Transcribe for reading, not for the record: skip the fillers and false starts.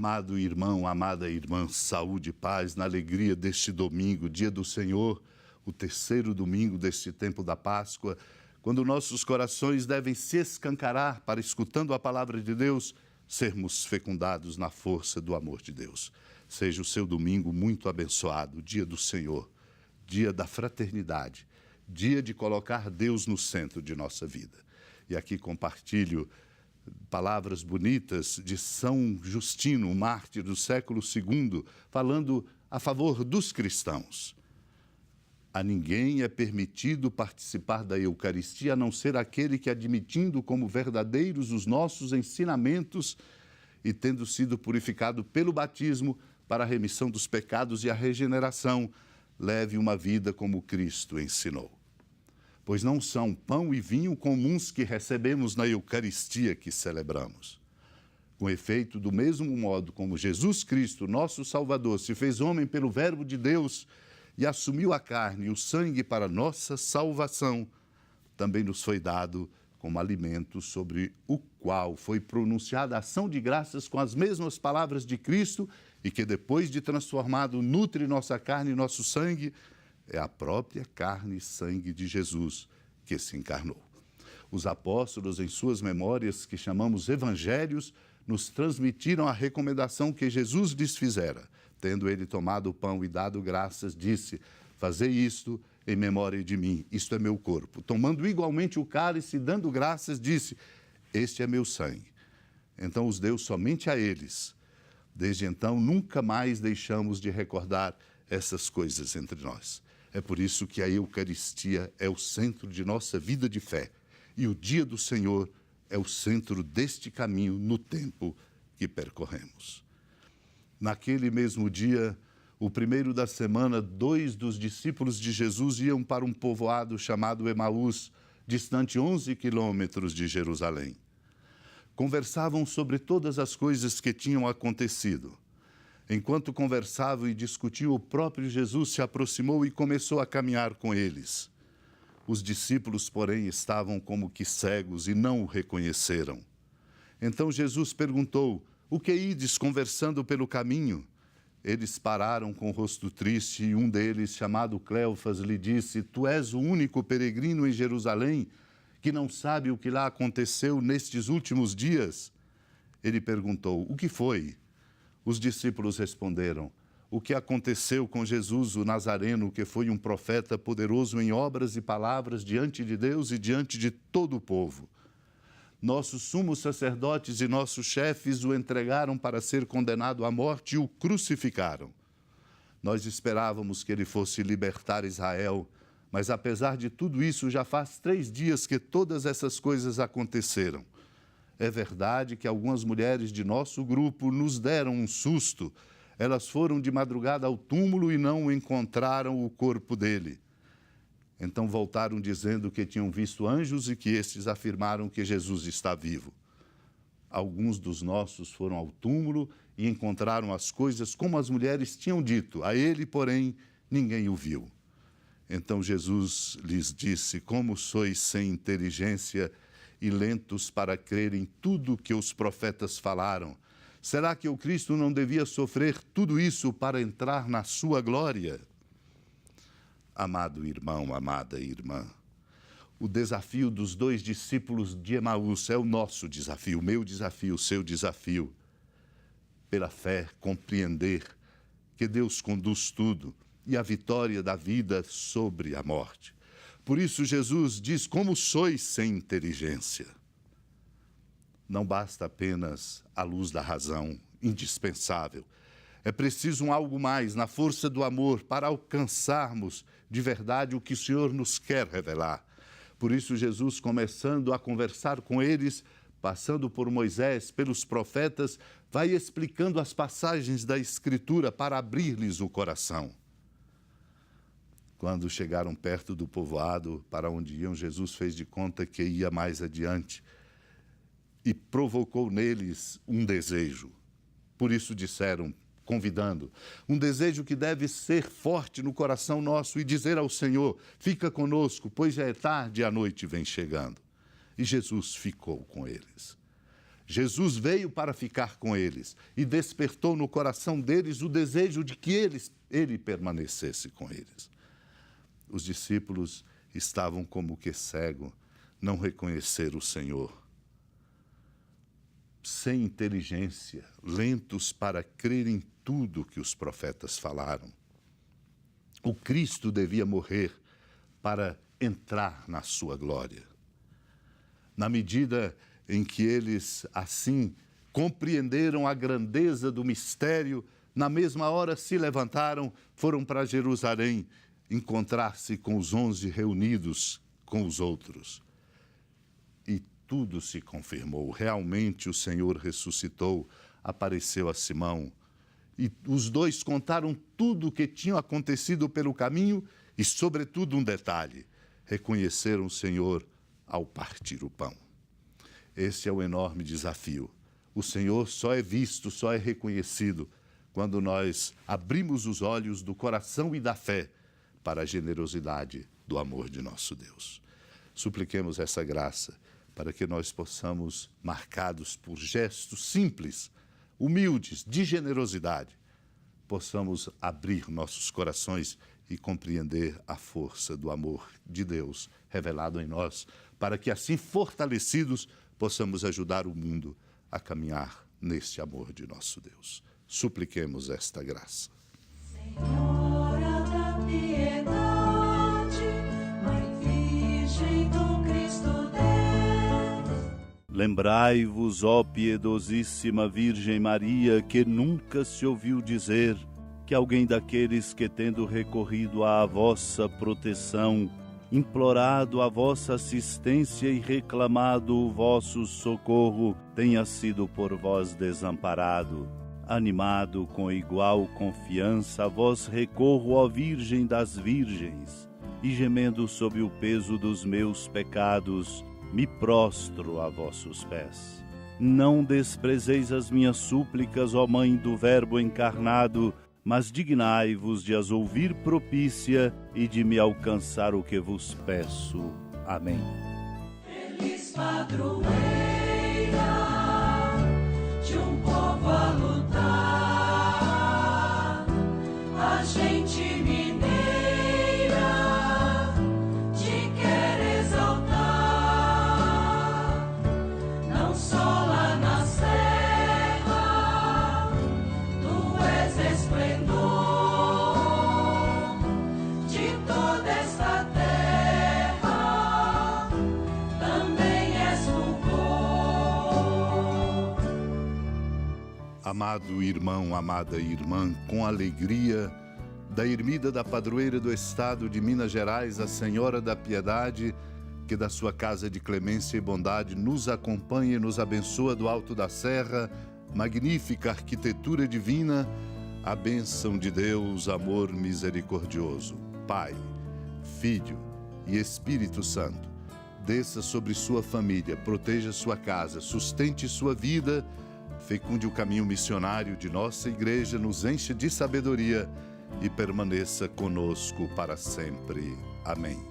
Amado irmão, amada irmã, saúde e paz na alegria deste domingo, dia do Senhor, o terceiro domingo deste tempo da Páscoa, quando nossos corações devem se escancarar para, escutando a palavra de Deus, sermos fecundados na força do amor de Deus. Seja o seu domingo muito abençoado, dia do Senhor, dia da fraternidade, dia de colocar Deus no centro de nossa vida. E aqui compartilho palavras bonitas de São Justino, um mártir do século II, falando a favor dos cristãos. A ninguém é permitido participar da Eucaristia, a não ser aquele que, admitindo como verdadeiros os nossos ensinamentos e tendo sido purificado pelo batismo para a remissão dos pecados e a regeneração, leve uma vida como Cristo ensinou. Pois não são pão e vinho comuns que recebemos na Eucaristia que celebramos. Com efeito, do mesmo modo como Jesus Cristo, nosso Salvador, se fez homem pelo Verbo de Deus e assumiu a carne e o sangue para nossa salvação, também nos foi dado como alimento sobre o qual foi pronunciada a ação de graças com as mesmas palavras de Cristo e que, depois de transformado, nutre nossa carne e nosso sangue. É a própria carne e sangue de Jesus que se encarnou. Os apóstolos, em suas memórias, que chamamos evangelhos, nos transmitiram a recomendação que Jesus lhes fizera. Tendo ele tomado o pão e dado graças, disse: fazei isto em memória de mim, isto é meu corpo. Tomando igualmente o cálice e dando graças, disse: este é meu sangue. Então os deu somente a eles. Desde então, nunca mais deixamos de recordar essas coisas entre nós. É por isso que a Eucaristia é o centro de nossa vida de fé. E o dia do Senhor é o centro deste caminho no tempo que percorremos. Naquele mesmo dia, o primeiro da semana, 2 dos discípulos de Jesus iam para um povoado chamado Emaús, distante 11 quilômetros de Jerusalém. Conversavam sobre todas as coisas que tinham acontecido. Enquanto conversavam e discutiam, o próprio Jesus se aproximou e começou a caminhar com eles. Os discípulos, porém, estavam como que cegos e não o reconheceram. Então Jesus perguntou: o que ides conversando pelo caminho? Eles pararam com o rosto triste e um deles, chamado Cleofas, lhe disse: tu és o único peregrino em Jerusalém que não sabe o que lá aconteceu nestes últimos dias? Ele perguntou: o que foi? Os discípulos responderam: o que aconteceu com Jesus, o Nazareno, que foi um profeta poderoso em obras e palavras diante de Deus e diante de todo o povo. Nossos sumos sacerdotes e nossos chefes o entregaram para ser condenado à morte e o crucificaram. Nós esperávamos que ele fosse libertar Israel, mas apesar de tudo isso, já faz 3 dias que todas essas coisas aconteceram. É verdade que algumas mulheres de nosso grupo nos deram um susto. Elas foram de madrugada ao túmulo e não encontraram o corpo dele. Então voltaram dizendo que tinham visto anjos e que estes afirmaram que Jesus está vivo. Alguns dos nossos foram ao túmulo e encontraram as coisas como as mulheres tinham dito. A ele, porém, ninguém o viu. Então Jesus lhes disse: como sois sem inteligência e lentos para crer em tudo que os profetas falaram. Será que o Cristo não devia sofrer tudo isso para entrar na sua glória? Amado irmão, amada irmã, o desafio dos 2 discípulos de Emaús é o nosso desafio, o meu desafio, o seu desafio. Pela fé, compreender que Deus conduz tudo e a vitória da vida sobre a morte. Por isso Jesus diz: como sois sem inteligência. Não basta apenas a luz da razão, indispensável. É preciso algo mais, na força do amor, para alcançarmos de verdade o que o Senhor nos quer revelar. Por isso Jesus, começando a conversar com eles, passando por Moisés, pelos profetas, vai explicando as passagens da Escritura para abrir-lhes o coração. Quando chegaram perto do povoado para onde iam, Jesus fez de conta que ia mais adiante e provocou neles um desejo. Por isso disseram, convidando, um desejo que deve ser forte no coração nosso e dizer ao Senhor: fica conosco, pois já é tarde e a noite vem chegando. E Jesus ficou com eles. Jesus veio para ficar com eles e despertou no coração deles o desejo de que ele permanecesse com eles. Os discípulos estavam como que cegos, não reconheceram o Senhor. Sem inteligência, lentos para crer em tudo que os profetas falaram. O Cristo devia morrer para entrar na sua glória. Na medida em que eles, assim, compreenderam a grandeza do mistério, na mesma hora se levantaram, foram para Jerusalém encontrar-se com os 11 reunidos com os outros. E tudo se confirmou. Realmente o Senhor ressuscitou, apareceu a Simão. E os dois contaram tudo o que tinha acontecido pelo caminho e, sobretudo, um detalhe: reconheceram o Senhor ao partir o pão. Esse é o enorme desafio. O Senhor só é visto, só é reconhecido quando nós abrimos os olhos do coração e da fé para a generosidade do amor de nosso Deus. Supliquemos essa graça para que nós possamos, marcados por gestos simples, humildes, de generosidade, possamos abrir nossos corações e compreender a força do amor de Deus revelado em nós, para que assim fortalecidos possamos ajudar o mundo a caminhar neste amor de nosso Deus. Supliquemos esta graça. Senhora da piedade, Mãe Virgem do Cristo Deus. Lembrai-vos, ó piedosíssima Virgem Maria, que nunca se ouviu dizer que alguém daqueles que, tendo recorrido à vossa proteção, implorado a vossa assistência e reclamado o vosso socorro, tenha sido por vós desamparado. Animado com igual confiança, a vós recorro, ó Virgem das Virgens, e gemendo sob o peso dos meus pecados, me prostro a vossos pés. Não desprezeis as minhas súplicas, ó Mãe do Verbo encarnado, mas dignai-vos de as ouvir propícia e de me alcançar o que vos peço. Amém. Feliz padroeira de um povo a lutar, a gente mineira te quer exaltar, não só lá na serra, tu és esplendor de toda esta terra, também és fulgor. Amado irmão, amada irmã, com alegria, da ermida da padroeira do estado de Minas Gerais, a Senhora da Piedade, que da sua casa de clemência e bondade nos acompanha e nos abençoa do alto da serra, magnífica arquitetura divina, a bênção de Deus, amor misericordioso, Pai, Filho e Espírito Santo, desça sobre sua família, proteja sua casa, sustente sua vida, fecunde o caminho missionário de nossa igreja, nos encha de sabedoria e permaneça conosco para sempre. Amém.